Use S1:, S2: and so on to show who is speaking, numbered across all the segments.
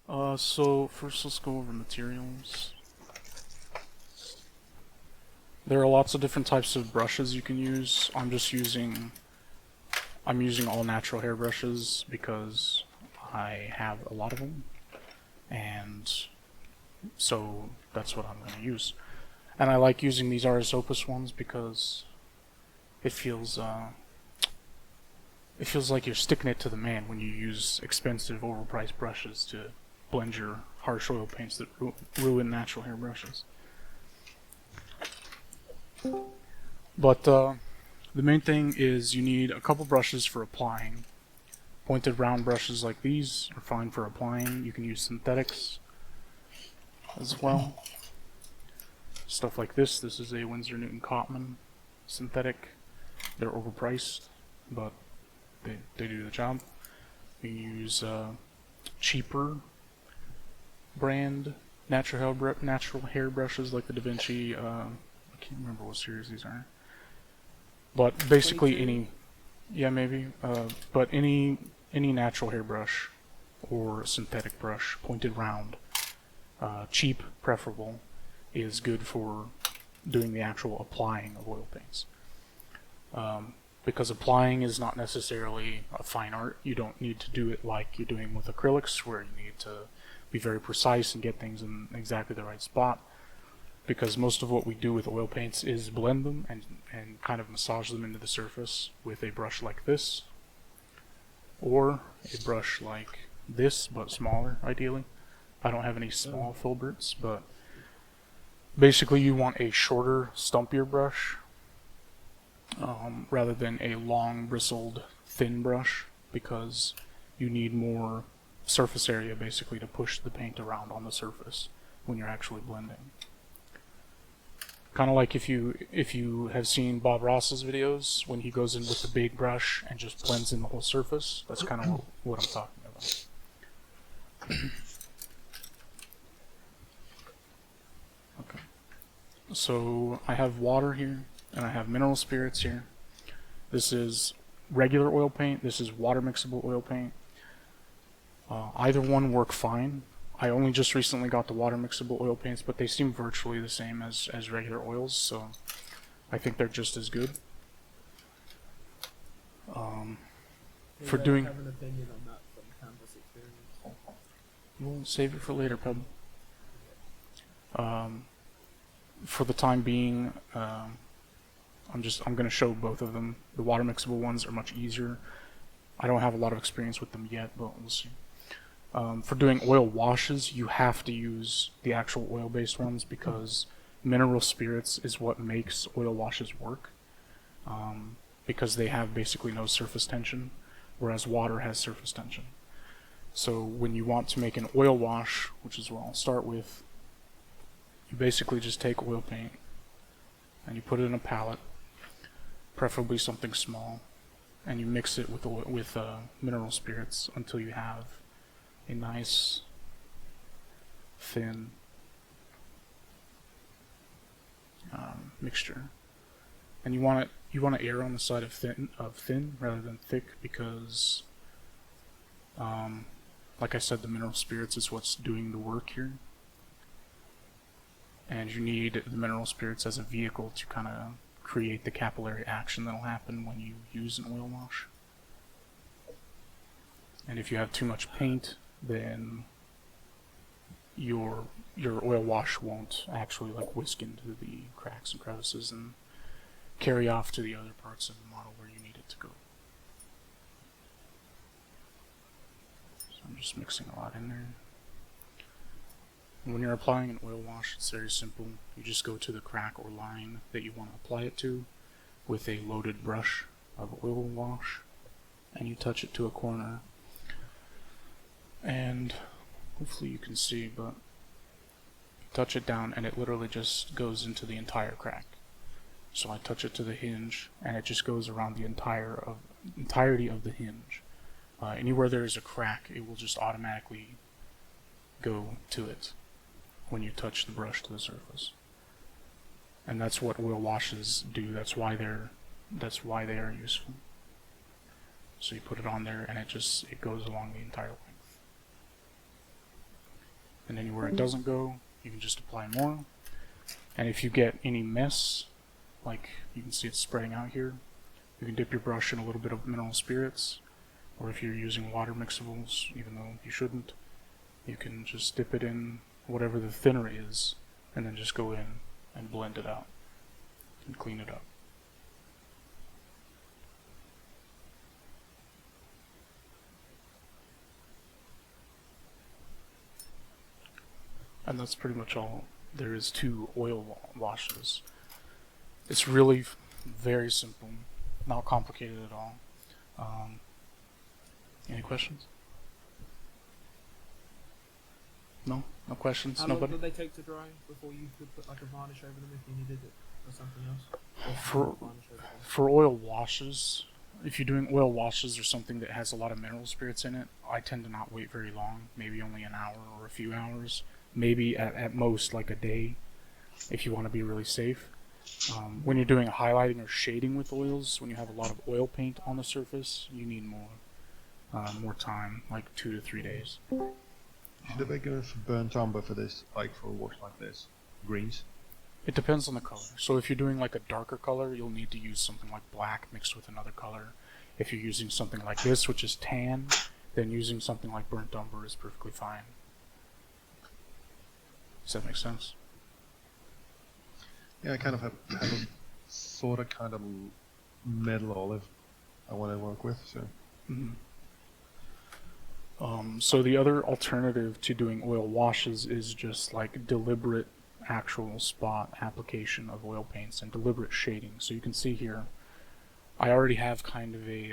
S1: So first let's go over materials. There are lots of different types of brushes you can use. I'm using all natural hair brushes because I have a lot of them, and so that's what I'm going to use. And I like using these Ars Opus ones because it feels like you're sticking it to the man when you use expensive, overpriced brushes to blend your harsh oil paints that ruin natural hair brushes. But the main thing is you need a couple brushes for applying. Pointed round brushes like these are fine for applying. You can use synthetics as well. Stuff like this. This is a Winsor Newton Cotman synthetic. They're overpriced, but they do the job. You use cheaper brand natural hair brushes like the Da Vinci. I can't remember what series these are, but basically
S2: 22.
S1: any, yeah, maybe, but any natural hair brush or synthetic brush, pointed round, cheap, preferable, is good for doing the actual applying of oil paints. Because applying is not necessarily a fine art. You don't need to do it like you're doing with acrylics, where you need to be very precise and get things in exactly the right spot. Because most of what we do with oil paints is blend them and kind of massage them into the surface with a brush like this, or a brush like this, but smaller, ideally. I don't have any small filberts, but basically you want a shorter, stumpier brush, rather than a long, bristled, thin brush, because you need more surface area, basically, to push the paint around on the surface when you're actually blending. Kind of like if you have seen Bob Ross's videos, when he goes in with the big brush and just blends in the whole surface. That's kind of what I'm talking about. Okay. So I have water here, and I have mineral spirits here. This is regular oil paint. This is water mixable oil paint. Either one work fine. I only just recently got the water mixable oil paints, but they seem virtually the same as regular oils, so I think they're just as good. For doing,
S2: have an opinion on that from canvas experience.
S1: we'll save it for later, Peb. For the time being, I'm going to show both of them. The water mixable ones are much easier. I don't have a lot of experience with them yet, but we'll see. For doing oil washes, you have to use the actual oil-based ones because mineral spirits is what makes oil washes work, because they have basically no surface tension, whereas water has surface tension. So when you want to make an oil wash, which is what I'll start with, you basically just take oil paint and you put it in a palette, preferably something small, and you mix it with mineral spirits until you have a nice thin mixture. And you want to err on the side of thin rather than thick, because like I said, the mineral spirits is what's doing the work here, and you need the mineral spirits as a vehicle to kind of create the capillary action that'll happen when you use an oil wash. And if you have too much paint, then your oil wash won't actually like whisk into the cracks and crevices and carry off to the other parts of the model where you need it to go. So I'm just mixing a lot in there. And when you're applying an oil wash, it's very simple. You just go to the crack or line that you want to apply it to with a loaded brush of oil wash, and you touch it to a corner. And hopefully you can see, but touch it down and it literally just goes into the entire crack. So I touch it to the hinge and it just goes around the entirety of the hinge. Anywhere there is a crack, it will just automatically go to it when you touch the brush to the surface. And that's what oil washes do. That's why they are useful. So you put it on there and it goes along the entire length. and anywhere it doesn't go, you can just apply more. And if you get any mess, like you can see it's spreading out here, you can dip your brush in a little bit of mineral spirits, or if you're using water mixables, even though you shouldn't, you can just dip it in whatever the thinner is, and then just go in and blend it out and clean it up. And that's pretty much all there is to oil washes. It's really very simple, not complicated at all. Any questions? No? No questions?
S2: How
S1: Nobody?
S2: long did they take to dry before you could put like a varnish over them if you needed it or something else? Or
S1: For,
S2: varnish over them?
S1: for oil washes, if you're doing oil washes or something that has a lot of mineral spirits in it, I tend to not wait very long, maybe only an hour or a few hours, maybe at most like a day if you want to be really safe. When you're doing highlighting or shading with oils, when you have a lot of oil paint on the surface, you need more time, like 2 to 3 days.
S3: Should I make enough burnt umber for this, like for a wash like this? Greens?
S1: It depends on the color. So if you're doing like a darker color, you'll need to use something like black mixed with another color. If you're using something like this, which is tan, then using something like burnt umber is perfectly fine. Does that make sense?
S3: Yeah, I kind of have a sort of kind of metal olive I want to work with, so.
S1: Mm-hmm. So the other alternative to doing oil washes is just like deliberate actual spot application of oil paints and deliberate shading. So you can see here, I already have kind of a,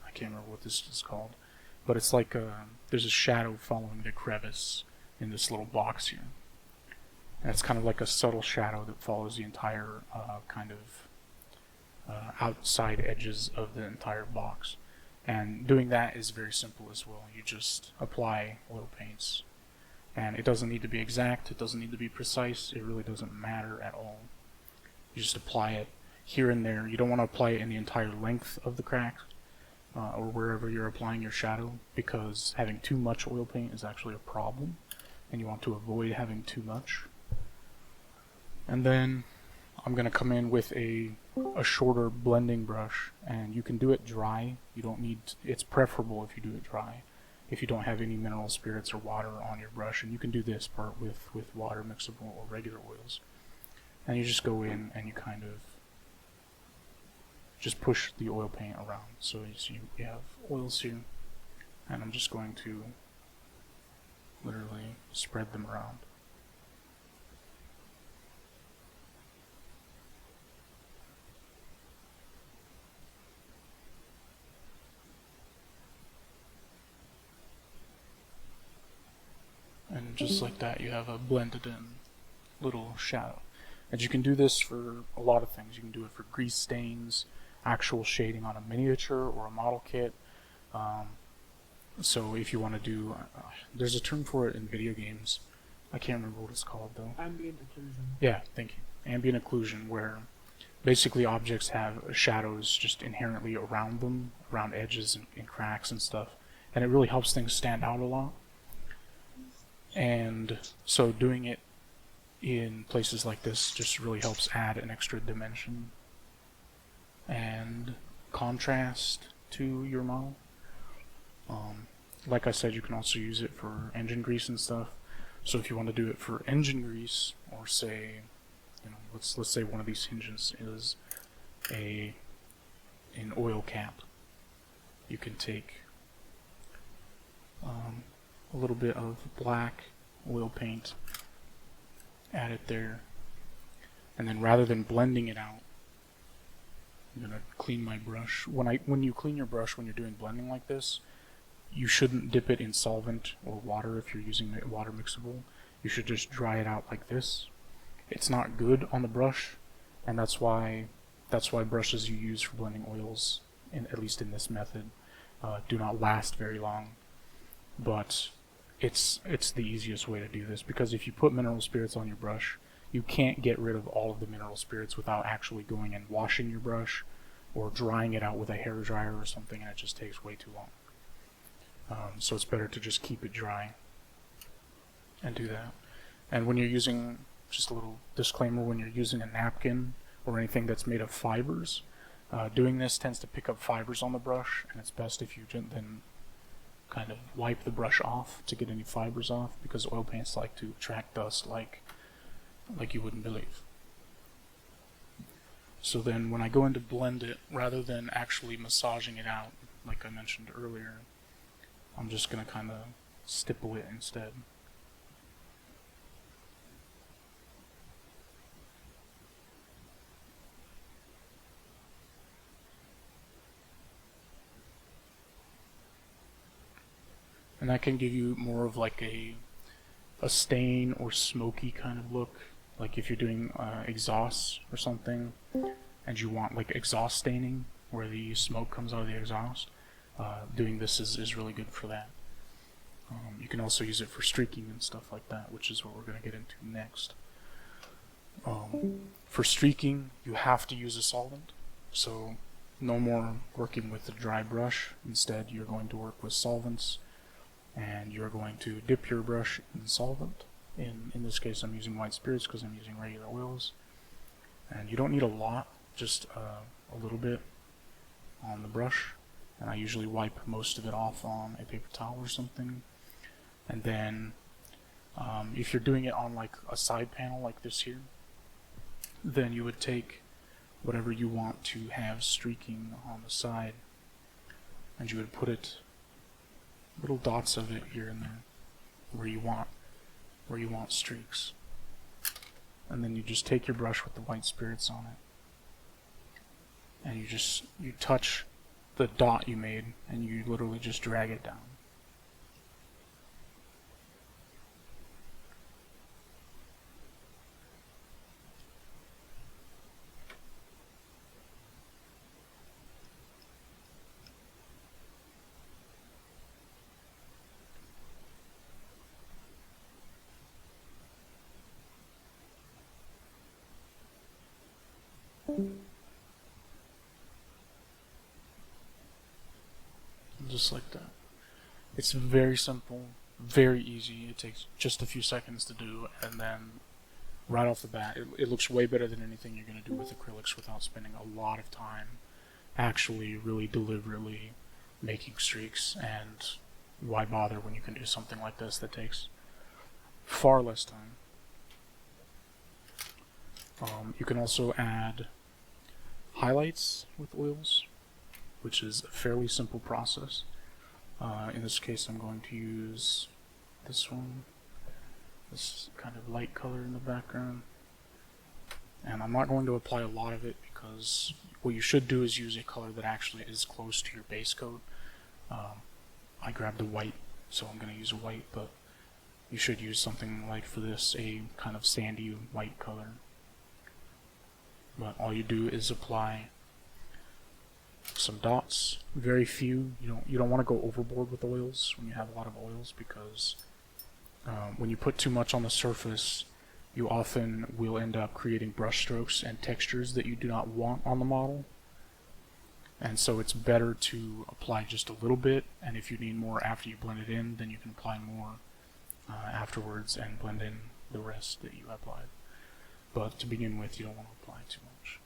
S1: I can't remember what this is called, but it's like there's a shadow following the crevice in this little box here. And it's kind of like a subtle shadow that follows the entire kind of outside edges of the entire box. And doing that is very simple as well. You just apply oil paints. And it doesn't need to be exact, it doesn't need to be precise, it really doesn't matter at all. You just apply it here and there. You don't want to apply it in the entire length of the crack or wherever you're applying your shadow, because having too much oil paint is actually a problem, and you want to avoid having too much. And then I'm going to come in with a shorter blending brush, and you can do it dry. You don't need, it's preferable if you do it dry, if you don't have any mineral spirits or water on your brush, and you can do this part with water mixable or regular oils. And you just go in and you kind of just push the oil paint around. So you see we have oils here, and I'm just going to literally spread them around. And just like that, you have a blended in little shadow. And you can do this for a lot of things. You can do it for grease stains, actual shading on a miniature or a model kit. So if you want to do, there's a term for it in video games. I can't remember what it's called though.
S2: Ambient occlusion.
S1: Yeah, thank you. Ambient occlusion, where basically objects have shadows just inherently around them, around edges and cracks and stuff. And it really helps things stand out a lot. And so doing it in places like this just really helps add an extra dimension and contrast to your model. Like I said, you can also use it for engine grease and stuff. So if you want to do it for engine grease, or say, let's say one of these hinges is an oil cap, you can take a little bit of black oil paint, add it there, and then rather than blending it out, I'm gonna clean my brush. When you clean your brush when you're doing blending like this, you shouldn't dip it in solvent or water if you're using water mixable. You should just dry it out like this. It's not good on the brush, and that's why brushes you use for blending oils, at least in this method, do not last very long. But it's the easiest way to do this, because if you put mineral spirits on your brush, you can't get rid of all of the mineral spirits without actually going and washing your brush or drying it out with a hair dryer or something, and it just takes way too long. So it's better to just keep it dry. and do that. And when you're using, just a little disclaimer, when you're using a napkin or anything that's made of fibers, doing this tends to pick up fibers on the brush, and it's best if you then kind of wipe the brush off to get any fibers off, because oil paints like to attract dust like you wouldn't believe. So then when I go in to blend it, rather than actually massaging it out, like I mentioned earlier, I'm just going to kind of stipple it instead. And that can give you more of like a stain or smoky kind of look. Like if you're doing exhaust or something, and you want like exhaust staining, where the smoke comes out of the exhaust, doing this is really good for that. You can also use it for streaking and stuff like that, which is what we're going to get into next. For streaking, you have to use a solvent, so no more working with a dry brush. Instead, you're going to work with solvents, and you're going to dip your brush in solvent. In this case, I'm using white spirits because I'm using regular oils. And you don't need a lot, just a little bit on the brush. And I usually wipe most of it off on a paper towel or something. And then, if you're doing it on like a side panel like this here, then you would take whatever you want to have streaking on the side, and you would put it, little dots of it here and there, where you want streaks. And then you just take your brush with the white spirits on it, and you touch the dot you made, and you literally just drag it down. Just like that. It's very simple, very easy. It takes just a few seconds to do, and then right off the bat, it looks way better than anything you're going to do with acrylics without spending a lot of time actually really deliberately making streaks. And why bother when you can do something like this that takes far less time. You can also add highlights with oils, which is a fairly simple process. In this case, I'm going to use this one, this kind of light color in the background. And I'm not going to apply a lot of it, because what you should do is use a color that actually is close to your base coat. I grabbed a white, so I'm going to use a white, but you should use something like, for this, a kind of sandy white color. But all you do is apply some dots, very few. You don't want to go overboard with oils when you have a lot of oils, because when you put too much on the surface, you often will end up creating brush strokes and textures that you do not want on the model. And so it's better to apply just a little bit, and if you need more after you blend it in, then you can apply more afterwards and blend in the rest that you applied. But to begin with, you don't want to apply too much.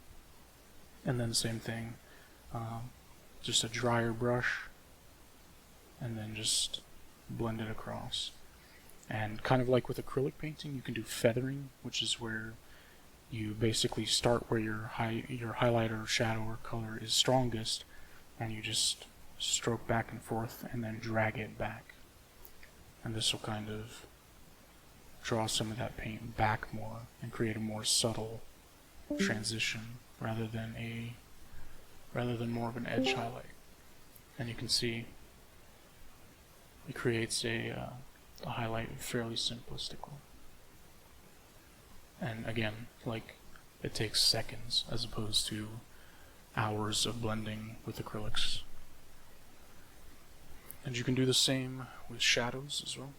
S1: And then same thing, just a drier brush, and then just blend it across. And kind of like with acrylic painting, you can do feathering, which is where you basically start where your highlighter or shadow or color is strongest, and you just stroke back and forth and then drag it back. And this will kind of draw some of that paint back more and create a more subtle transition rather than more of an edge highlight. And you can see it creates a highlight fairly simplistically. And again, like, it takes seconds as opposed to hours of blending with acrylics. And you can do the same with shadows as well,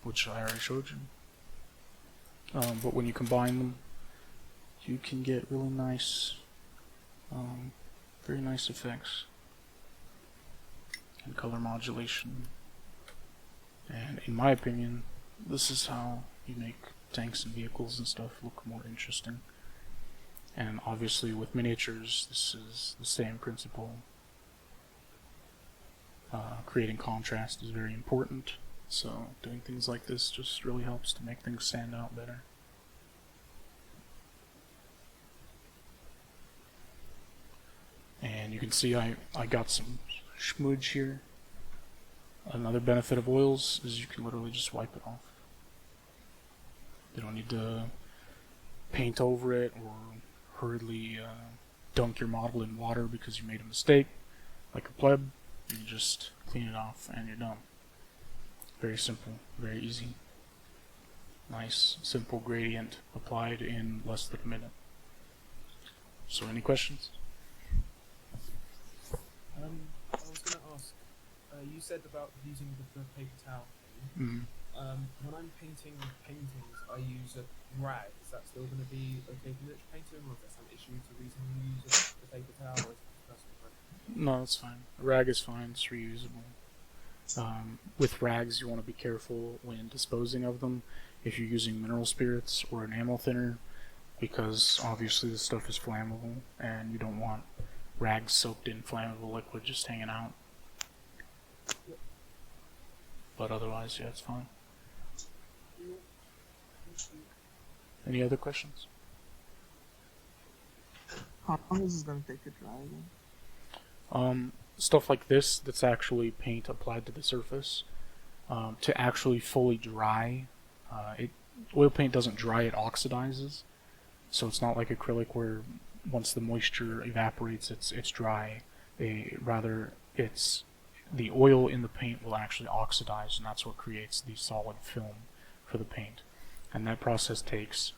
S1: which I already showed you. But when you combine them, you can get really nice, very nice effects and color modulation. And in my opinion, this is how you make tanks and vehicles and stuff look more interesting. And obviously with miniatures, this is the same principle. Creating contrast is very important, so doing things like this just really helps to make things stand out better. And you can see I got some smudge here. Another benefit of oils is you can literally just wipe it off. You don't need to paint over it or hurriedly dunk your model in water because you made a mistake, like a pleb. You just clean it off and you're done. Very simple, very easy. Nice, simple gradient applied in less than a minute. So any questions?
S2: I was going to ask, you said about using the paper towel thing. When I'm painting paintings, I use a rag. Is that still going to be okay for miniature painting, or is there some issue to reason you use the paper towel, or is it personal preference?
S1: No, that's fine. A rag is fine, it's reusable. With rags, you want to be careful when disposing of them if you're using mineral spirits or enamel thinner, because obviously this stuff is flammable and you don't want rags soaked in flammable liquid just hanging out. But otherwise, yeah, it's fine. Any other questions?
S4: How long is this going to take to dry again?
S1: Stuff like this, that's actually paint applied to the surface. To actually fully dry, oil paint doesn't dry, it oxidizes. So it's not like acrylic where once the moisture evaporates, it's dry. Rather, it's the oil in the paint will actually oxidize, and that's what creates the solid film for the paint. And that process takes,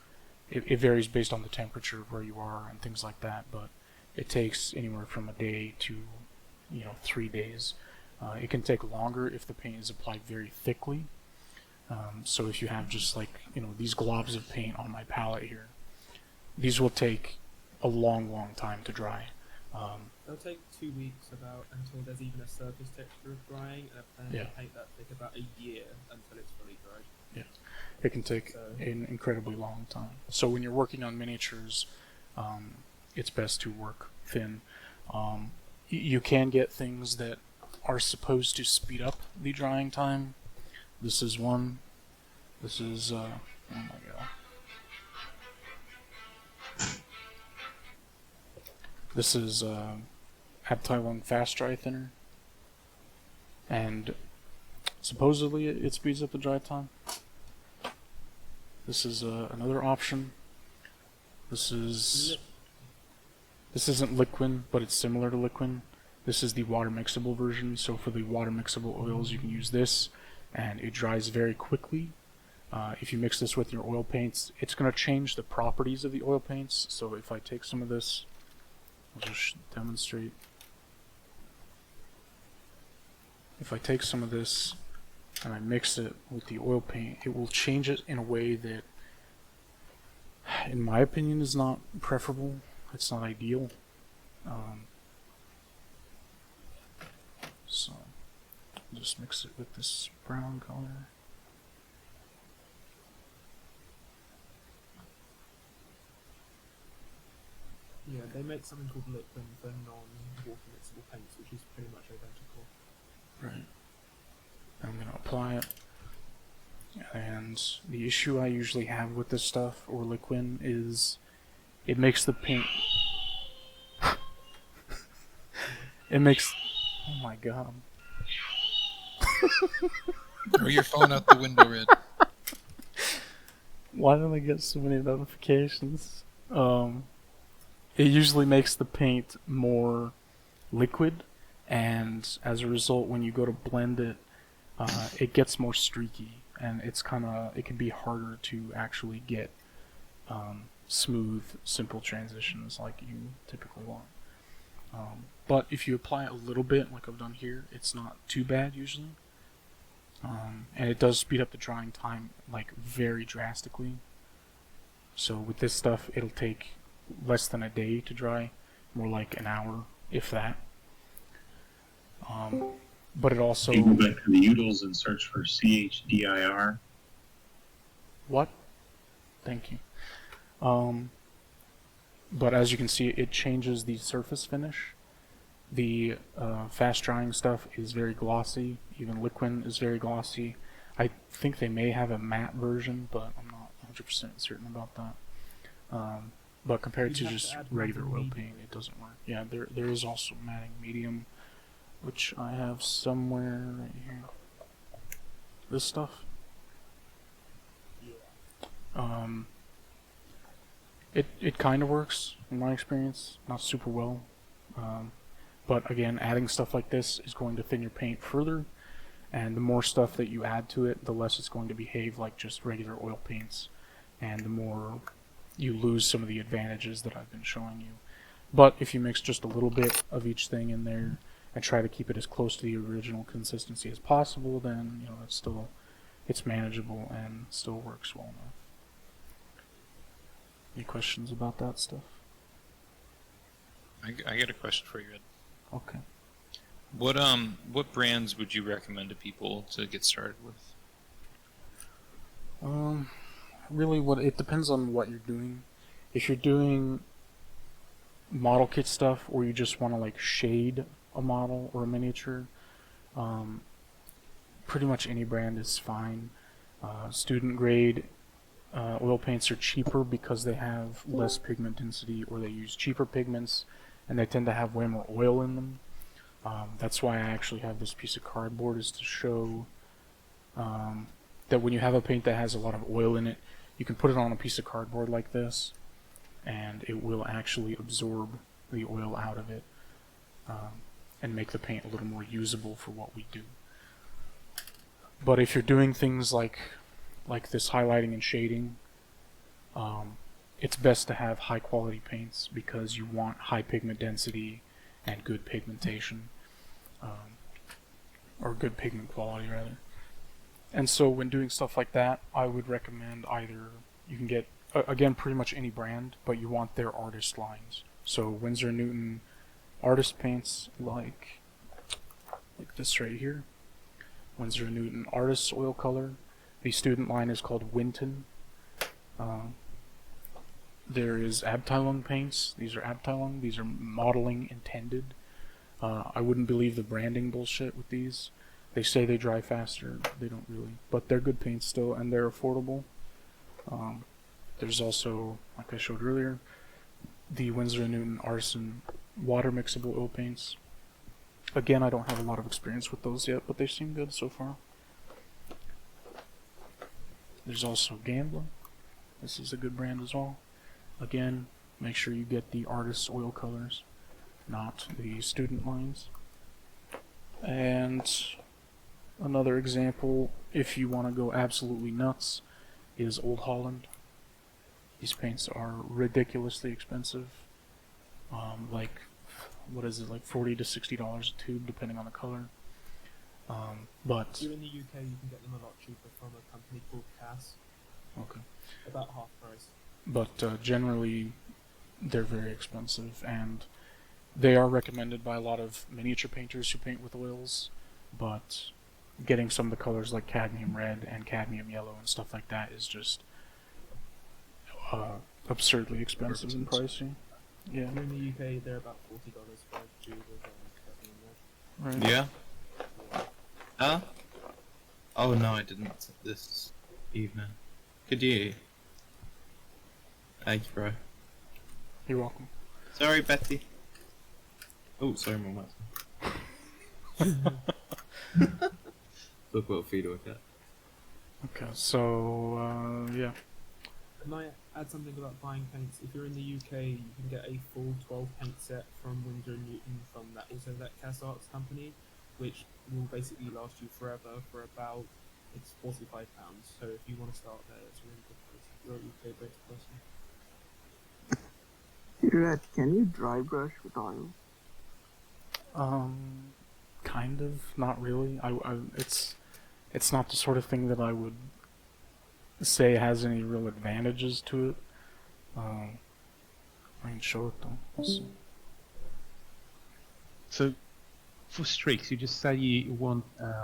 S1: it varies based on the temperature of where you are and things like that, but it takes anywhere from a day to 3 days. It can take longer if the paint is applied very thickly. So if you have just like these globs of paint on my palette here, these will take a long time to dry.
S2: They'll take 2 weeks until there's even a surface texture of drying, and
S1: Yeah.
S2: paint that take about a year until it's fully dried.
S1: Yeah, it can take an incredibly long time. So when you're working on miniatures, it's best to work thin. You can get things that are supposed to speed up the drying time. This is one. This is, oh my god. This is Taiwan Fast Dry Thinner. And supposedly it speeds up the dry time. This is another option. This isn't liquid, but it's similar to liquid. This is the water mixable version. So for the water mixable oils, you can use this, and it dries very quickly. If you mix this with your oil paints, it's going to change the properties of the oil paints. So if I take some of this, I'll just demonstrate. If I take some of this and I mix it with the oil paint, it will change it in a way that, in my opinion, is not preferable. It's not ideal. So I'll just mix it with this brown color.
S2: Yeah, they make something called liquid for non-water mixable paints, which is pretty much identical.
S1: Right. I'm going to apply it. And the issue I usually have with this stuff, or liquid, is it makes the paint... it makes... Oh my god.
S5: Throw your phone out the window, Red.
S1: Why don't I get so many notifications? It usually makes the paint more liquid, and as a result, when you go to blend it, it gets more streaky, and it can be harder to actually get smooth, simple transitions like you typically want. But if you apply it a little bit, like I've done here, it's not too bad usually. And it does speed up the drying time like very drastically. So with this stuff, it'll take less than a day to dry, more like an hour, if that. But it also...
S6: You go back to the utils and search for CHDIR.
S1: What? Thank you. But as you can see, it changes the surface finish. The fast drying stuff is very glossy. Even liquid is very glossy. I think they may have a matte version, but I'm not 100% certain about that. But compared to
S2: You'd have
S1: just
S2: to add
S1: regular
S2: matting
S1: oil
S2: medium.
S1: paint, it doesn't work. Yeah, there is also matting medium, which I have somewhere right here. This stuff.
S2: Yeah.
S1: It kind of works in my experience, not super well. But again, adding stuff like this is going to thin your paint further, and the more stuff that you add to it, the less it's going to behave like just regular oil paints, and the more you lose some of the advantages that I've been showing you. But if you mix just a little bit of each thing in there and try to keep it as close to the original consistency as possible, then it's manageable and still works well enough. Any questions about that stuff?
S5: I got a question for you, Ed.
S1: Okay.
S5: What brands would you recommend to people to get started with?
S1: Really, it depends on what you're doing. If you're doing model kit stuff, or you just want to like shade a model or a miniature, pretty much any brand is fine. Student grade oil paints are cheaper because they have less pigment density, or they use cheaper pigments, and they tend to have way more oil in them. That's why I actually have this piece of cardboard, is to show that when you have a paint that has a lot of oil in it, you can put it on a piece of cardboard like this, and it will actually absorb the oil out of it and make the paint a little more usable for what we do. But if you're doing things like this highlighting and shading, it's best to have high quality paints, because you want high pigment density and good pigmentation, or good pigment quality rather. And so when doing stuff like that, I would recommend either you can get again pretty much any brand, but you want their artist lines. So Winsor & Newton artist paints like this right here. Winsor & Newton artist oil color. The student line is called Winton. There is Abteilung paints. These are Abteilung. These are modeling intended. I wouldn't believe the branding bullshit with these. They say they dry faster. They don't really. But they're good paints still, and they're affordable. There's also, like I showed earlier, the Winsor & Newton Artisan water mixable oil paints. Again, I don't have a lot of experience with those yet, but they seem good so far. There's also Gambler. This is a good brand as well. Again, make sure you get the artist's oil colors, not the student lines. And another example, if you want to go absolutely nuts, is Old Holland. These paints are ridiculously expensive. Like $40 to $60 a tube, depending on the color. But
S2: Here in the UK, you can get them a lot cheaper from a company called Cass.
S1: okay.
S2: About half price.
S1: But generally, they're very expensive, and they are recommended by a lot of miniature painters who paint with oils. But getting some of the colors like cadmium red and cadmium yellow and stuff like that is just absurdly expensive and pricey. Yeah.
S2: Here in the UK, they're about $40 for a tube of cadmium red.
S1: Right.
S6: Yeah. Huh? Oh no, I didn't this evening. Could you? Thank you, bro.
S1: You're welcome.
S6: Sorry, Betty. Oh, sorry, Mum. Talk about feeder with that.
S1: Okay, so yeah.
S2: Can I add something about buying paints? If you're in the UK, you can get a full 12 paint set from Winsor & Newton from that Cass Arts company, which will basically last you forever for about, it's £45. So if you want to start there, it's a really good place. If you're a UK based person.
S4: Red, can you dry brush with oil?
S1: Kind of, not really. It's not the sort of thing that I would say has any real advantages to it. I can show it though. Let's see.
S3: So, for streaks, you just say you want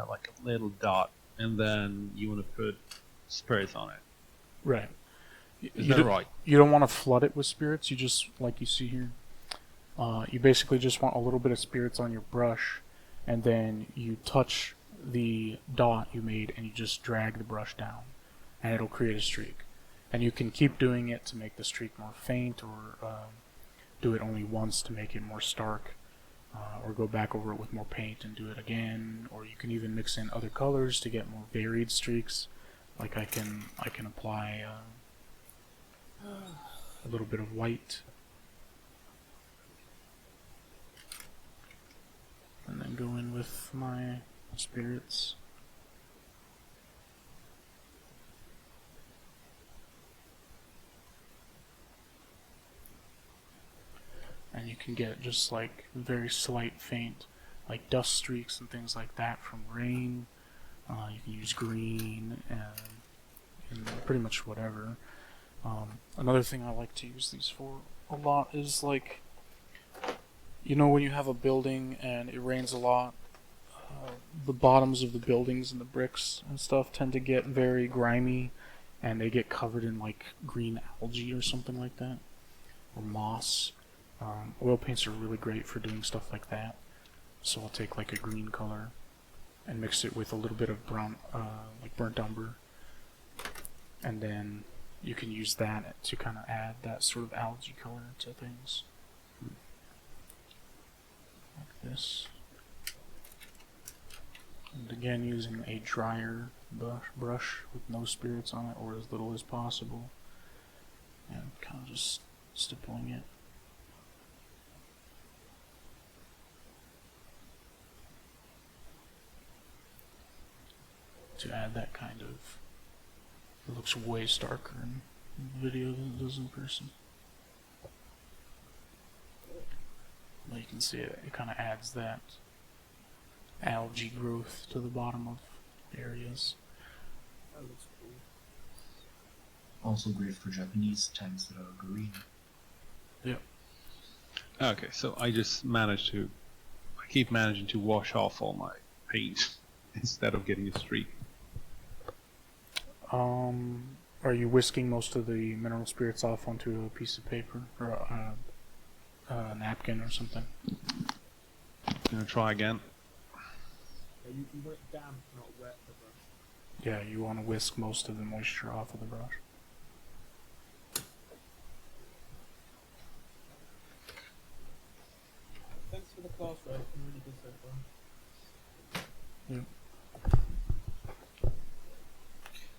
S3: like a little dot, and then you want to put sprays on it.
S1: Right.
S7: Is
S1: You
S7: that
S1: do-
S7: right?
S1: You don't want to flood it with spirits. You just, like you see here, you basically just want a little bit of spirits on your brush, and then you touch the dot you made and you just drag the brush down, and it'll create a streak. And you can keep doing it to make the streak more faint, or do it only once to make it more stark, or go back over it with more paint and do it again, or you can even mix in other colors to get more varied streaks. Like I can apply a little bit of white, and then go in with my spirits. And you can get just like very slight faint, like dust streaks and things like that from rain. You can use green and pretty much whatever. Another thing I like to use these for a lot is like, you know, when you have a building and it rains a lot, the bottoms of the buildings and the bricks and stuff tend to get very grimy, and they get covered in like green algae or something like that, or moss. Oil paints are really great for doing stuff like that. So I'll take like a green color and mix it with a little bit of brown, like burnt umber, and then you can use that to kind of add that sort of algae color to things. Like this. And again, using a drier brush with no spirits on it, or as little as possible, and kind of just stippling it. To add that kind of, it looks way starker in the video than it does in person. But you can see it kind of adds that algae growth to the bottom of areas.
S2: That looks cool.
S8: Also great for Japanese tanks that are green.
S1: Yep.
S3: Okay, so I keep managing to wash off all my paint instead of getting a streak.
S1: Are you whisking most of the mineral spirits off onto a piece of paper or a napkin or something?
S3: Gonna try again.
S2: Yeah, you want it damp, not wet, the brush.
S1: Yeah, you want to whisk most of the moisture off of the brush.
S2: Thanks for the class, Ray. It's been really good so far.
S1: Yep.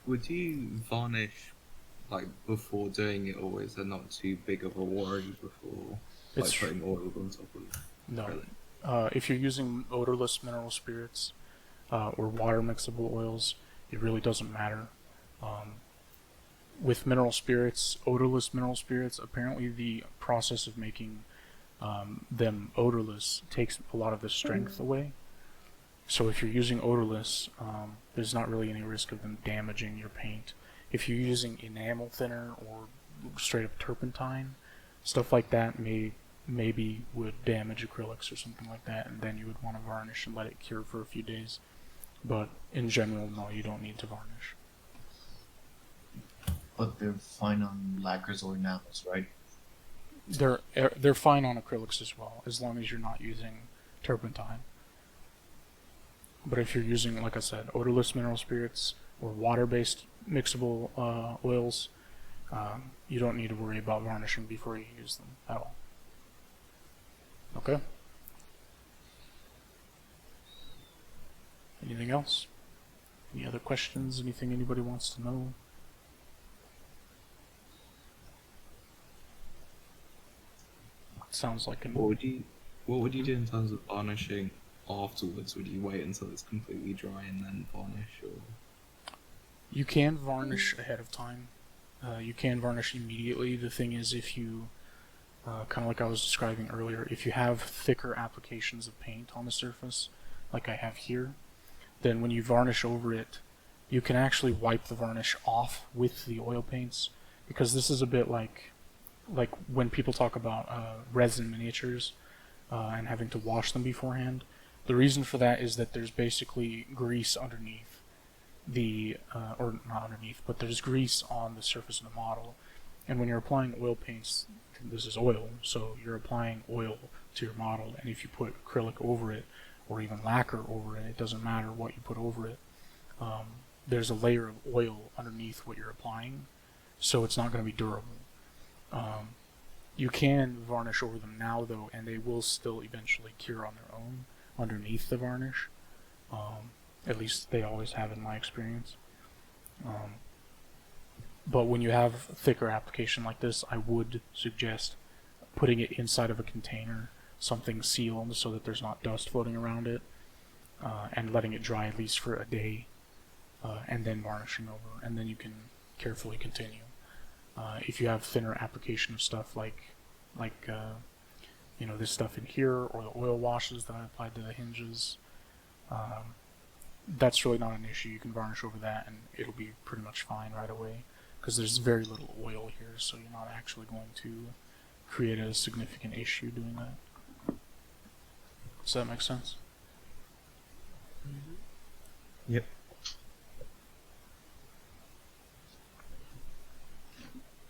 S6: Would you varnish like before doing it, or is there not too big of a worry before like
S1: It's
S6: putting oil on top of it?
S1: No.
S6: Really?
S1: If you're using odorless mineral spirits or water mixable oils, it really doesn't matter. With mineral spirits, odorless mineral spirits, apparently the process of making them odorless takes a lot of the strength away. So if you're using odorless, there's not really any risk of them damaging your paint. If you're using enamel thinner or straight up turpentine, stuff like that maybe would damage acrylics or something like that, and then you would want to varnish and let it cure for a few days. But in general, no, you don't need to varnish.
S8: But they're fine on lacquers or enamels, right?
S1: They're fine on acrylics as well, as long as you're not using turpentine. But if you're using, like I said, odorless mineral spirits or water-based mixable oils, you don't need to worry about varnishing before you use them at all. Okay? Anything else? Any other questions? Anything anybody wants to know? Sounds like
S6: What would you do in terms of varnishing afterwards? Would you wait until it's completely dry and then varnish, or?
S1: You can varnish ahead of time. You can varnish immediately. The thing is, if you, kind of like I was describing earlier, if you have thicker applications of paint on the surface, like I have here, then when you varnish over it, you can actually wipe the varnish off with the oil paints, because this is a bit like when people talk about resin miniatures and having to wash them beforehand. The reason for that is that there's basically grease underneath, or not underneath, but there's grease on the surface of the model. And when you're applying oil paints, this is oil, so you're applying oil to your model, and if you put acrylic over it, or even lacquer over it, it doesn't matter what you put over it. There's a layer of oil underneath what you're applying, so it's not going to be durable. You can varnish over them now, though, and they will still eventually cure on their own underneath the varnish. At least they always have in my experience. But when you have thicker application like this, I would suggest putting it inside of a container, something sealed so that there's not dust floating around it, and letting it dry at least for a day, and then varnishing over, and then you can carefully continue. If you have thinner application of stuff like this stuff in here, or the oil washes that I applied to the hinges, that's really not an issue. You can varnish over that and it'll be pretty much fine right away, because there's very little oil here, so you're not actually going to create a significant issue doing that. Does that make sense?
S6: Yep.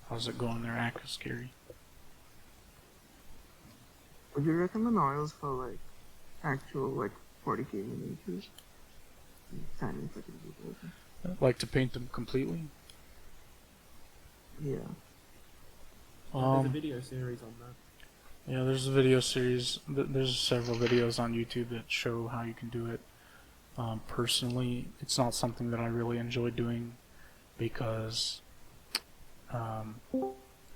S1: How's it going there, Akkus, Gary?
S4: Would you recommend oils for like actual like 40k miniatures? Tiny freaking people.
S1: Like to paint them completely?
S4: Yeah.
S2: There's a video series on that.
S1: Yeah, there's a video series. There's several videos on YouTube that show how you can do it. Personally, it's not something that I really enjoy doing, because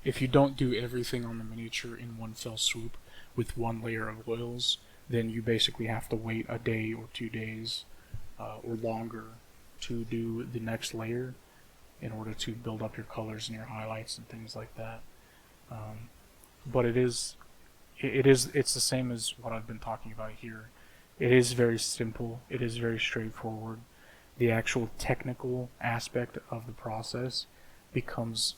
S1: if you don't do everything on the miniature in one fell swoop with one layer of oils, then you basically have to wait a day or 2 days or longer to do the next layer in order to build up your colors and your highlights and things like that. But it's the same as what I've been talking about here. It is very simple. It is very straightforward. The actual technical aspect of the process becomes,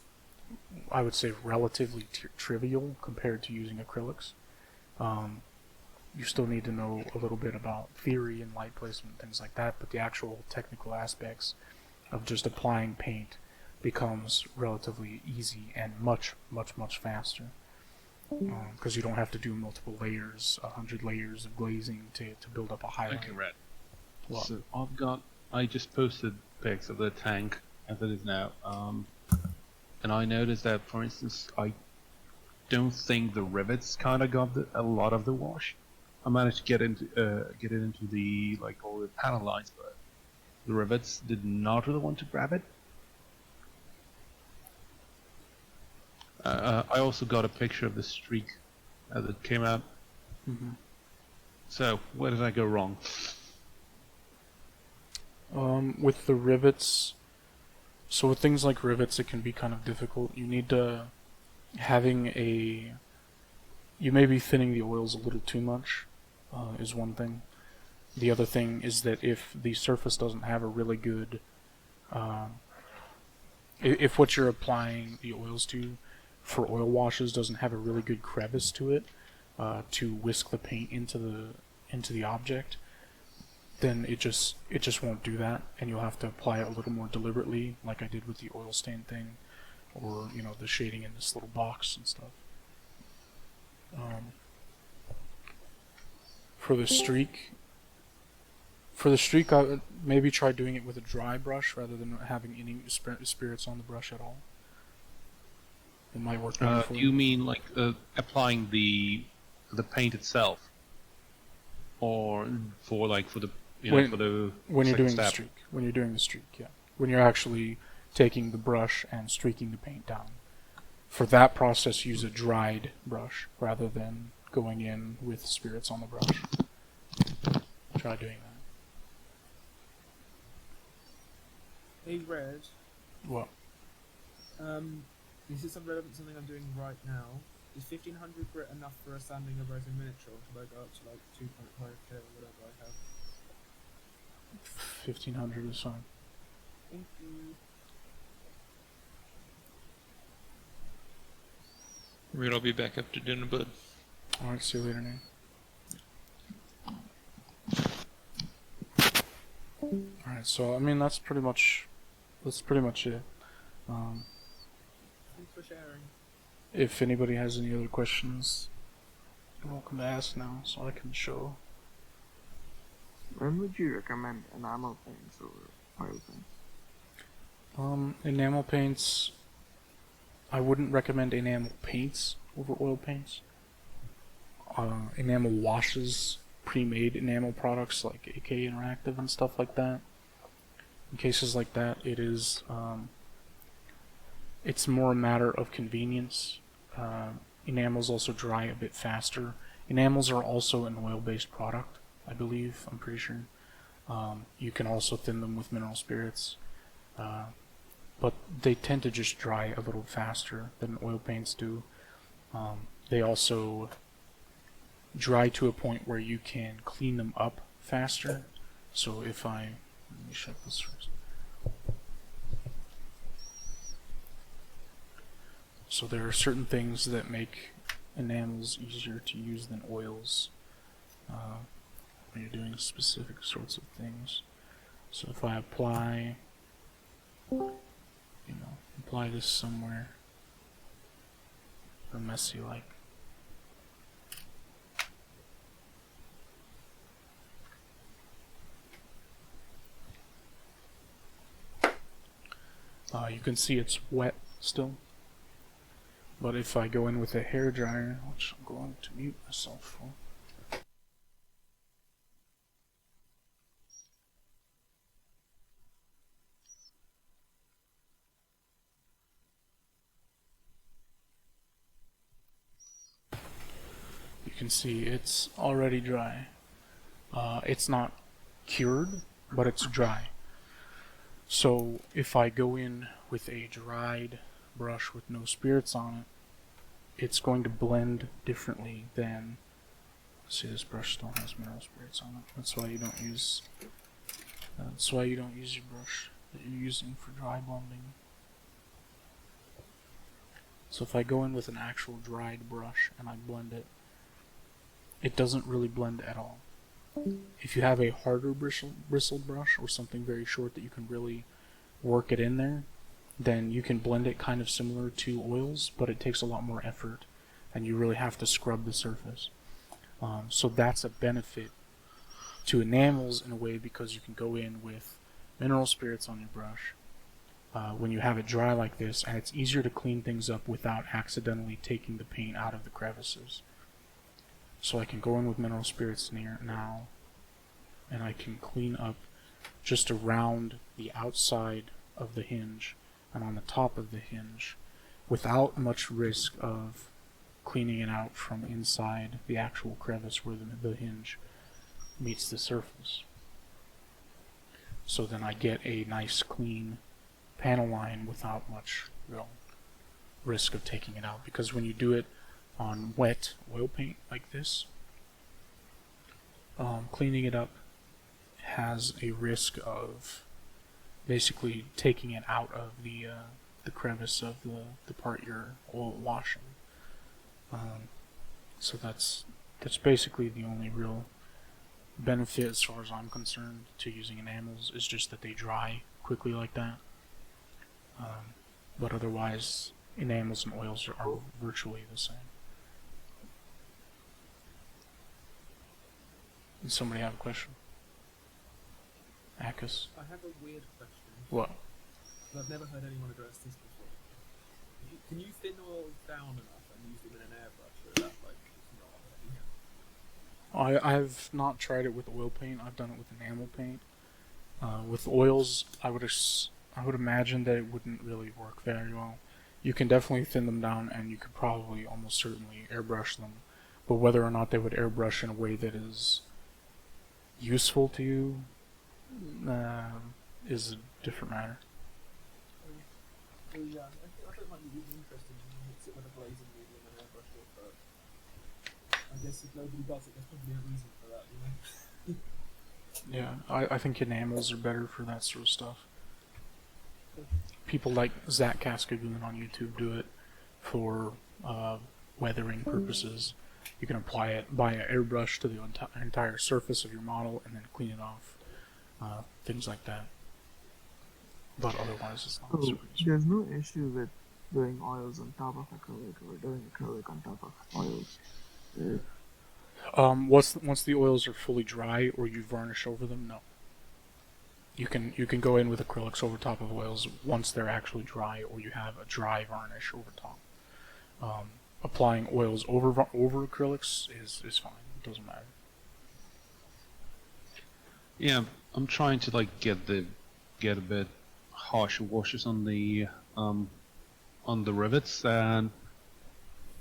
S1: I would say, relatively trivial compared to using acrylics. You still need to know a little bit about theory and light placement and things like that, but the actual technical aspects of just applying paint becomes relatively easy and much, much, much faster. Because you don't have to do multiple layers, 100 layers of glazing to build up a highlight.
S3: Okay, Red.
S1: What?
S3: So I just posted pics of the tank as it is now, and I noticed that, for instance, I don't think the rivets kind of got a lot of the wash. I managed to get it into the all the panel lines, but the rivets did not really want to grab it. I also got a picture of the streak as it came out.
S1: Mm-hmm.
S3: So where did I go wrong?
S1: With the rivets, so with things like rivets, it can be kind of difficult. You need to you may be thinning the oils a little too much, is one thing. The other thing is that if the surface doesn't have a really good, if what you're applying the oils to for oil washes doesn't have a really good crevice to it, to whisk the paint into the object, then it just won't do that, and you'll have to apply it a little more deliberately, like I did with the oil stain thing, or the shading in this little box and stuff. For the streak, I would maybe try doing it with a dry brush rather than having any spirits on the brush at all. It might work better for
S3: You mean applying the paint itself, or for the for the
S1: when you're
S3: second
S1: doing the
S3: step?
S1: streak? When you're doing the streak, yeah. When you're actually taking the brush and streaking the paint down. For that process, use a dried brush rather than going in with spirits on the brush. Try doing that.
S2: Hey, Red.
S1: What?
S2: This is something I'm doing right now. Is 1500 grit enough for a sanding of resin miniature? Or should I go up to 2.5k or whatever I have?
S1: 1500 is fine.
S2: Thank you.
S5: Reed, I'll be back up to dinner, bud.
S1: Alright, see you later, Nate. Alright, so I mean that's pretty much it. Um,
S2: Thanks for sharing.
S1: if anybody has any other questions, you're welcome to ask now, so I can show.
S4: When would you recommend enamel paints over oil paints?
S1: Enamel paints. I wouldn't recommend enamel paints over oil paints. Enamel washes, pre-made enamel products like AK Interactive and stuff like that. In cases like that, it's more a matter of convenience. Enamels also dry a bit faster. Enamels are also an oil-based product, I believe. I'm pretty sure. You can also thin them with mineral spirits, but they tend to just dry a little faster than oil paints do. They also dry to a point where you can clean them up faster. So let me check this first. So there are certain things that make enamels easier to use than oils when you're doing specific sorts of things. So if I apply this somewhere, or messy like. You can see it's wet still. But if I go in with a hair dryer, which I'm going to mute myself for. You can see it's already dry. It's not cured, but it's dry. So if I go in with a dried brush with no spirits on it, it's going to blend differently than. See, this brush still has mineral spirits on it. That's why you don't use your brush that you're using for dry blending. So if I go in with an actual dried brush and I blend it, it doesn't really blend at all. If you have a harder bristled brush or something very short that you can really work it in there, then you can blend it kind of similar to oils, but it takes a lot more effort and you really have to scrub the surface. So that's a benefit to enamels in a way, because you can go in with mineral spirits on your brush when you have it dry like this, and it's easier to clean things up without accidentally taking the paint out of the crevices. So I can go in with mineral spirits now, and I can clean up just around the outside of the hinge and on the top of the hinge without much risk of cleaning it out from inside the actual crevice where the hinge meets the surface. So then I get a nice clean panel line without much real risk of taking it out, because when you do it on wet oil paint like this, cleaning it up has a risk of basically taking it out of the crevice of the part you're oil washing. So that's basically the only real benefit, as far as I'm concerned, to using enamels, is just that they dry quickly like that. But otherwise, enamels and oils are virtually the same. Does somebody have a question? Akis?
S2: I have a weird question.
S1: What?
S2: I've never heard anyone address this before. Can you thin oil down enough and use them in an airbrush, or is that like not?
S1: I've not tried it with oil paint. I've done it with enamel paint. With oils, I would imagine that it wouldn't really work very well. You can definitely thin them down, and you could probably almost certainly airbrush them. But whether or not they would airbrush in a way that is useful to you is a different matter.
S2: Yeah, I thought it might be really interesting to mix it with a glazing medium and airbrush it, but I guess if nobody does it, there's probably a reason for that, you know?
S1: Yeah, I think enamels are better for that sort of stuff. People like Zach Kaskagoon on YouTube do it for weathering purposes. You can buy an airbrush to the entire surface of your model and then clean it off. things like that. But otherwise, it's not
S4: So
S1: super easy.
S4: there's no issue with doing oils on top of acrylic or doing acrylic on top of oils.
S1: Once the oils are fully dry or you varnish over them, no. You can go in with acrylics over top of oils once they're actually dry, or you have a dry varnish over top. Applying oils over acrylics is fine. It doesn't matter.
S3: Yeah, I'm trying to like get a bit harsher washes on the rivets, and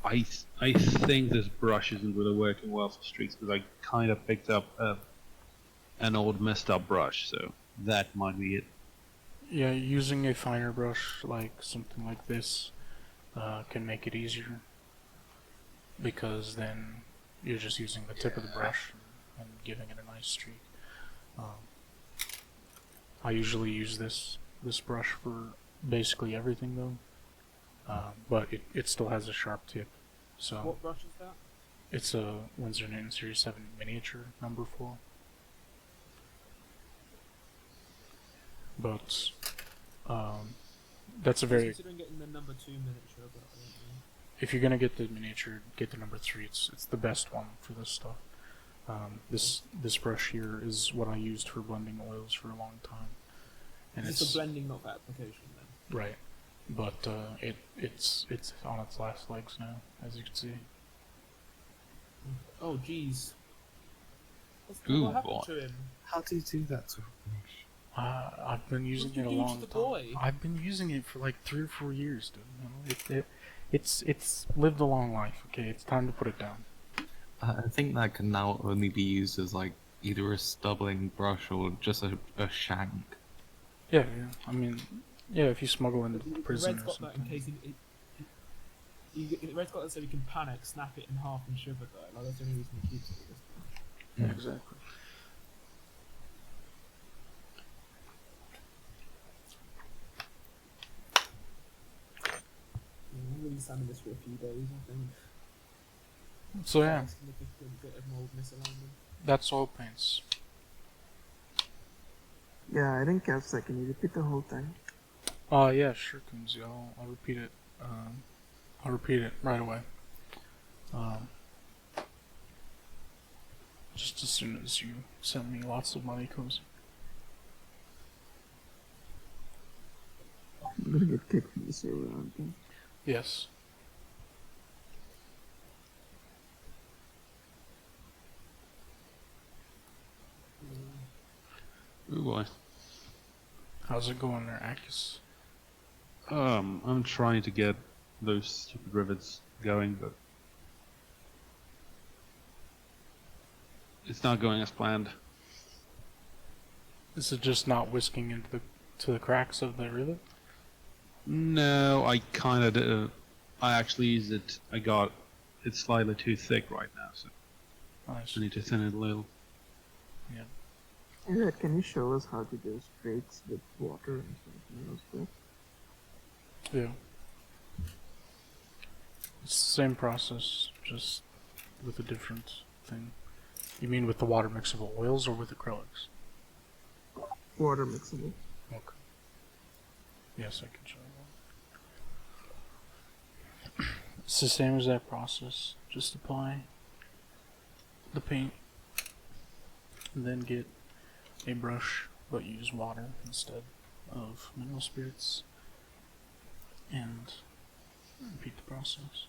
S3: I think this brush isn't really working well for streaks because I kind of picked up an old messed up brush, so that might be it.
S1: Yeah, using a finer brush like something like this can make it easier, because then you're just using the tip of the brush and giving it a nice streak. I usually use this brush for basically everything though, but it still has a sharp tip. So
S2: What brush is that?
S1: it's a Winsor Newton Series 7 miniature number 4. But that's a
S2: I was
S1: very,
S2: considering getting the number 2 miniature, but I don't know.
S1: if you're gonna get the miniature, get the number 3. It's the best one for this stuff. This brush here is what I used for blending oils for a long time, and
S2: It's
S1: it's
S2: for blending, not for application then.
S1: right. But it's on its last legs now, as you can see.
S2: Oh jeez.
S3: Ooh,
S2: What happened
S3: boy.
S2: to him?
S6: How do you do that to a brush?
S1: I've been using
S2: you
S1: it a
S2: do to
S1: long
S2: the
S1: time.
S2: boy?
S1: I've been using it for like 3 or 4 years, dude. You know, it's lived a long life. Okay, it's time to put it down.
S6: I think that can now only be used as like either a stubbling brush or just a shank.
S1: Yeah, yeah. I mean, yeah. If you smuggle into
S2: The
S1: prison
S2: Red's
S1: or
S2: got that in
S1: something.
S2: case the Red's got that so he can panic, snap it in half and sugar though. Like that's the only reason he keeps it at this point.
S1: Yeah, exactly.
S2: Yeah, I'm really sanding this for a few days, I think.
S1: So yeah,
S2: Significant bit of mold misalignment.
S1: that's oil paints.
S4: Yeah, I didn't catch that. Can you repeat the whole thing?
S1: Yeah, sure, Kunzi. I'll repeat it. I'll repeat it right away. Just as soon as you send me lots of money, Kunzi.
S4: I'm gonna get kicked from the server, aren't I?
S1: Yes.
S3: Ooh boy.
S1: How's it going there, Akis?
S3: I'm trying to get those stupid rivets going, but it's not going as planned.
S1: Is it just not whisking into the cracks of the rivet?
S3: No, I kind of did. I actually used it. I got it's slightly too thick right now, so
S1: Nice.
S3: I need to thin it a little.
S4: Yeah, can you show us how to do streaks with water and something else?
S1: Yeah. It's the same process, just with a different thing. You mean with the water mixable oils or with acrylics?
S4: Water mixable.
S1: Okay. Yes, I can show you. It's the same as that process. Just apply the paint, and then get a brush, but use water instead of mineral spirits, and repeat the process.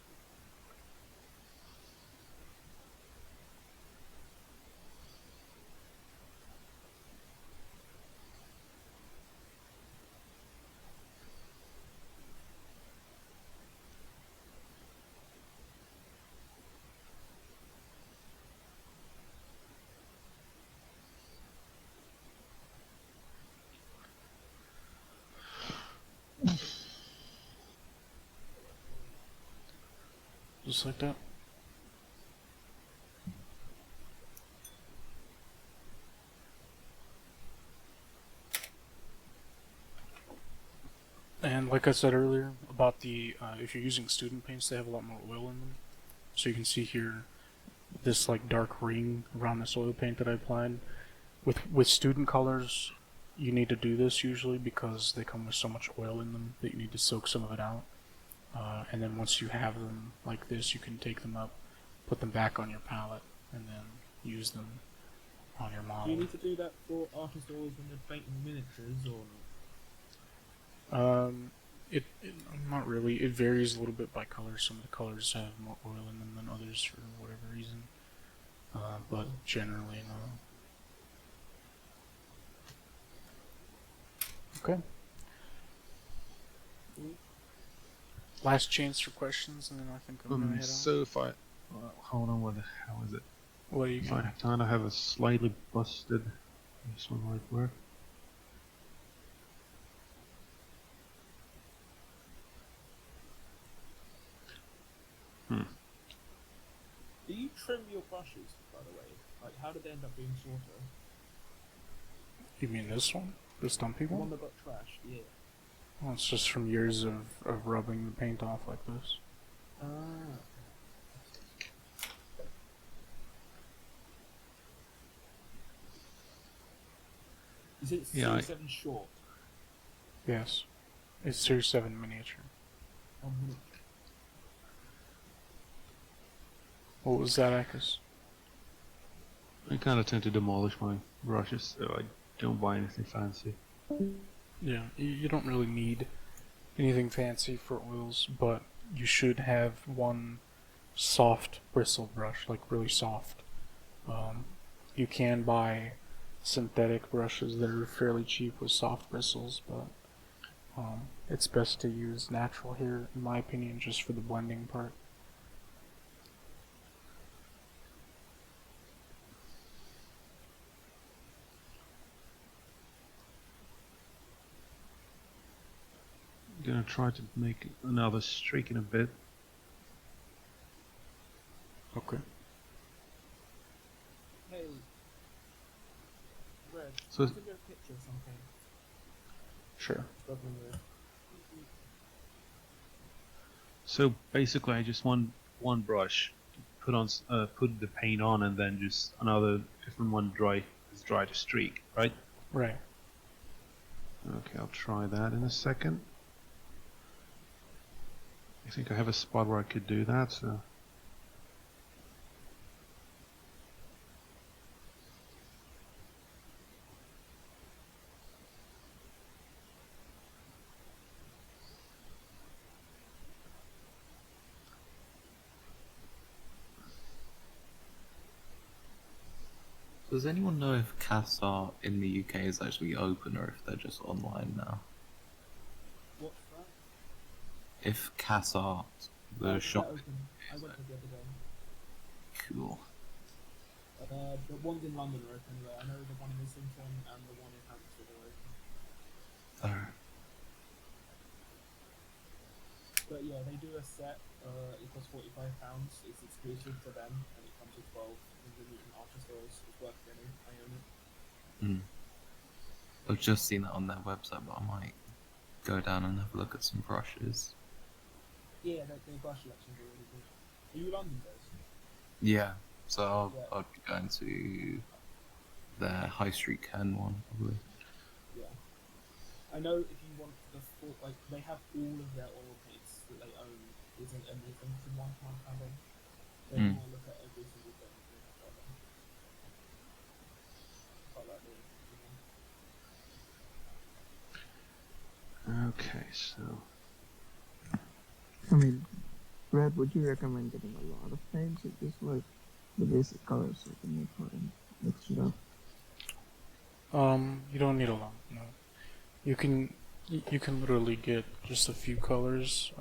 S1: Just like that. And like I said earlier about the, if you're using student paints, they have a lot more oil in them. So you can see here, this like dark ring around this oil paint that I applied. With student colors, you need to do this usually because they come with so much oil in them that you need to soak some of it out. And then once you have them like this, you can take them up, put them back on your palette, and then use them on your
S2: Do
S1: model.
S2: you need to do that for artist oils when you're painting miniatures, or
S1: It not really. It varies a little bit by color. Some of the colors have more oil in them than others for whatever reason. But generally, no. Okay. Last chance for questions, and then I think I'm gonna head out.
S3: So if I hold on, what the hell is it?
S1: What do you
S3: I
S1: got?
S3: kind of have a slightly busted. This one might work.
S2: do you trim your brushes? By the way, like how did they end up being shorter?
S1: You mean this one? The stumpy
S2: The one
S1: one?
S2: that got trashed, yeah.
S1: Well, it's just from years of rubbing the paint off like this.
S2: Ah. Is it
S3: Yeah,
S2: Series 7 short?
S1: Yes. It's Series 7 miniature.
S2: Miniature.
S1: What was that, Akis?
S3: I kind of tend to demolish my brushes, so I don't buy anything fancy.
S1: Yeah, you don't really need anything fancy for oils, but you should have one soft bristle brush, like really soft. You can buy synthetic brushes that are fairly cheap with soft bristles, but it's best to use natural here, in my opinion, just for the blending part.
S3: I'm gonna try to make another streak in a bit.
S1: Okay.
S2: Hey, Red,
S3: So-
S2: can I get a picture of something
S1: Sure.
S2: struggling with?
S3: So basically, I just want one brush, put the paint on, and then just another different one is dry to streak, right?
S1: Right.
S3: Okay, I'll try that in a second. I think I have a spot where I could do that, so.
S6: Does anyone know if CastArt in the UK is actually open or if they're just online now?
S2: What's that?
S6: If CastArt, the
S2: They're
S6: shop,
S2: open. I went there the other day.
S6: cool.
S2: The ones in London are open. I know the one in Islington and the one in Hampstead are open.
S6: Alright.
S2: But yeah, they do a set. It costs £45. It's exclusive to them, and it comes with 12 Indonesian artist oils. It's worth getting. I own it.
S6: I've just seen that on their website, but I might go down and have a look at some brushes.
S2: Yeah, their brush selections are really good. Are you London based?
S6: Yeah, so
S2: Yeah.
S6: I'll be going to their High Street Ken one, probably.
S2: Yeah. I know if you want the full, like they have all of their oil paints that they own isn't anything from one cabin. They will look at every single thing that they have got them. Quite like the
S3: Okay, so.
S4: I mean, Red, would you recommend getting a lot of paints or just like the basic colors so you can make one mix it up?
S1: You don't need a lot. No. You can literally get just a few colors.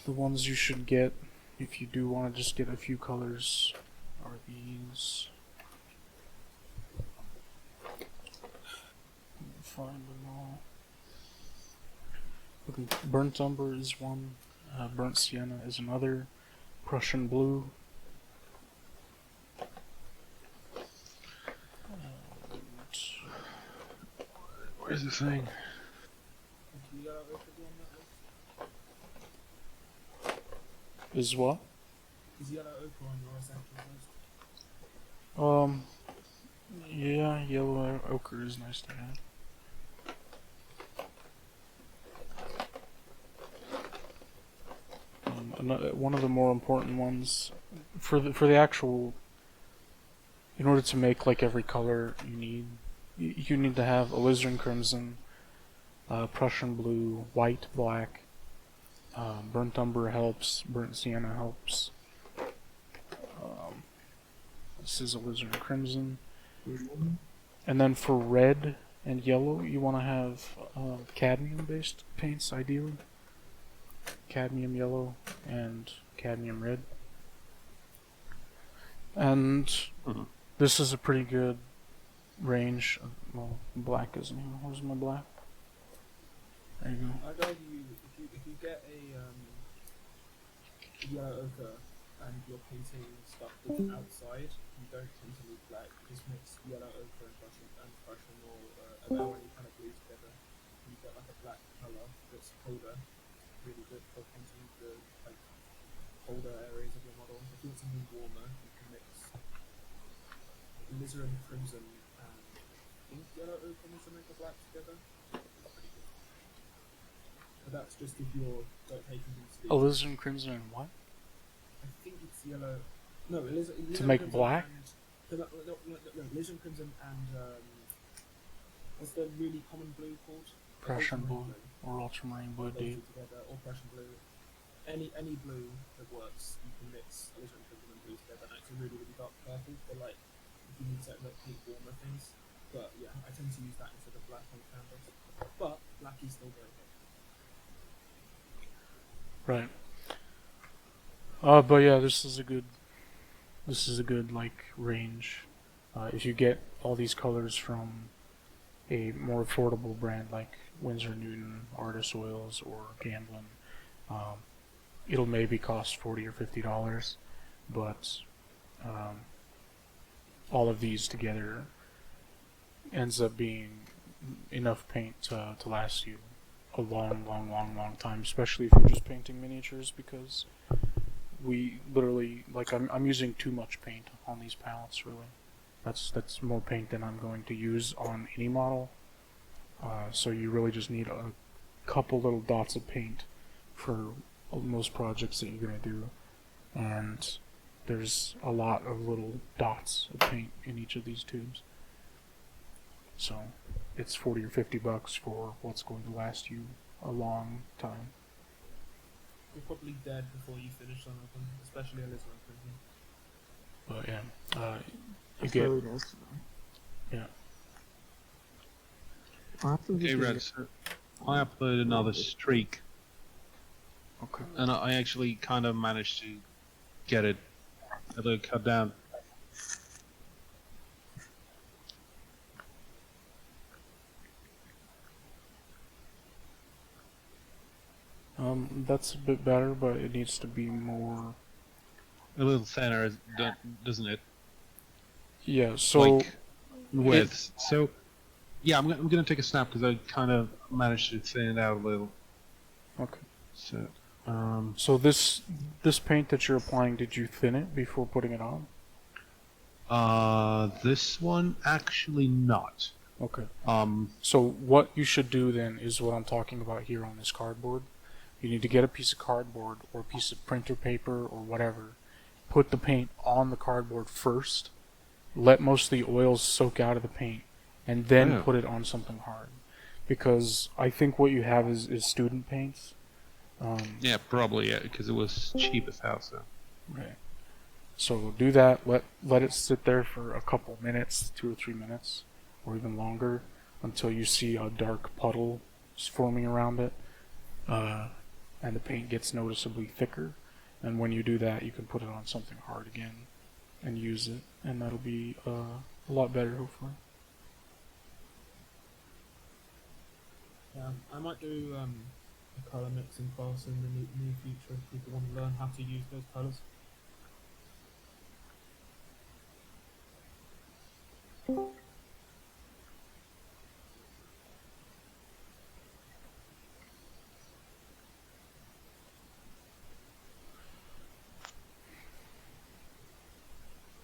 S1: The ones you should get if you do want to just get a few colors are these. Let me find them all. Burnt umber is one. Burnt sienna is another. Prussian blue.
S3: Where's the thing?
S2: Is the yellow ochre on that list?
S1: Is what?
S2: Is yellow ochre on your essential list?
S1: Yeah, yellow ochre is nice to have. One of the more important ones for the actual, in order to make like every color you need to have alizarin crimson, Prussian blue, white, black, burnt umber helps, burnt sienna helps. This is alizarin crimson, and then for red and yellow, you want to have cadmium-based paints ideally. Cadmium yellow and cadmium red. And this is a pretty good range. Well, black isn't here. Where's my black? There you go.
S2: I'd argue if you get a yellow ochre and you're painting stuff that's outside, you don't tend to need black. Just mix yellow ochre and Prussian or any kind of blue together. You get like a black color that's colder, really good for painting the like colder areas of your model. If you want something warmer, you can mix alizarin crimson and I think yellow ochre to make a black together. Pretty good. But that's just if you're like taking these.
S1: Alizarin crimson and what?
S2: I think it's yellow. No, alizarin
S1: To make
S2: crimson
S1: black?
S2: No, alizarin crimson and what's the really common blue called?
S1: Prussian blue
S2: Ultramarine
S1: or ultramarine blue
S2: Those
S1: deep.
S2: two together, or Prussian blue. Any blue that works, you can mix alizarin crimson and blue together. And it's a really dark purple for like if you need to like paint warmer things. But yeah, I tend to use that instead of black on canvas. But black is still very good.
S1: Right. But yeah, this is a good like range. If you get all these colors from a more affordable brand like Winsor Newton, Artist Oils, or Gamblin, it'll maybe cost $40 or $50, but all of these together ends up being enough paint to last you a long time, especially if you're just painting miniatures, because we literally, like, I'm using too much paint on these palettes, really. That's more paint than I'm going to use on any model. So you really just need a couple little dots of paint for most projects that you're going to do. And there's a lot of little dots of paint in each of these tubes. So it's $40 or $50 for what's going to last you a long time.
S2: You're probably dead before you finish some of them, especially alizarin crimson.
S1: But yeah, you
S4: That's
S1: get
S4: really nice to know.
S1: yeah.
S4: After this
S3: Okay,
S4: is-
S3: Red. So I uploaded another streak,
S1: Okay.
S3: and I actually kind of managed to get it a little cut down.
S1: That's a bit better, but it needs to be more.
S3: A little thinner, doesn't it?
S1: Yeah. So
S3: Like width. So yeah, I'm gonna take a snap because I kind of managed to thin it out a little.
S1: okay.
S3: So
S1: So this paint that you're applying, did you thin it before putting it on?
S3: this one actually not.
S1: Okay. So what you should do then is what I'm talking about here on this cardboard. You need to get a piece of cardboard or a piece of printer paper or whatever. Put the paint on the cardboard first. Let most of the oils soak out of the paint, and then
S3: Oh.
S1: put it on something hard. Because I think what you have is student paints.
S3: Yeah, probably yeah, because it was cheap as hell. So
S1: Right. So do that. Let it sit there for a couple minutes, 2 or 3 minutes, or even longer, until you see a dark puddle forming around it, and the paint gets noticeably thicker. And when you do that, you can put it on something hard again and use it, and that'll be a lot better, hopefully.
S2: Yeah, I might do a colour mixing class in the near future if people want to learn how to use those colours.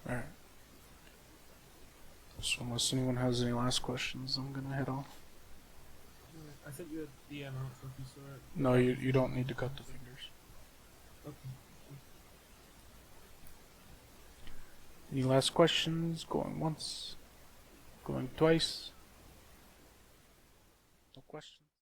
S1: Alright. So unless anyone has any last questions, I'm gonna head off.
S2: I sent you a DM. I'm not sure if you saw it.
S1: No, you don't need to cut the fingers.
S2: Okay.
S1: Any last questions? Going once, going twice. No questions.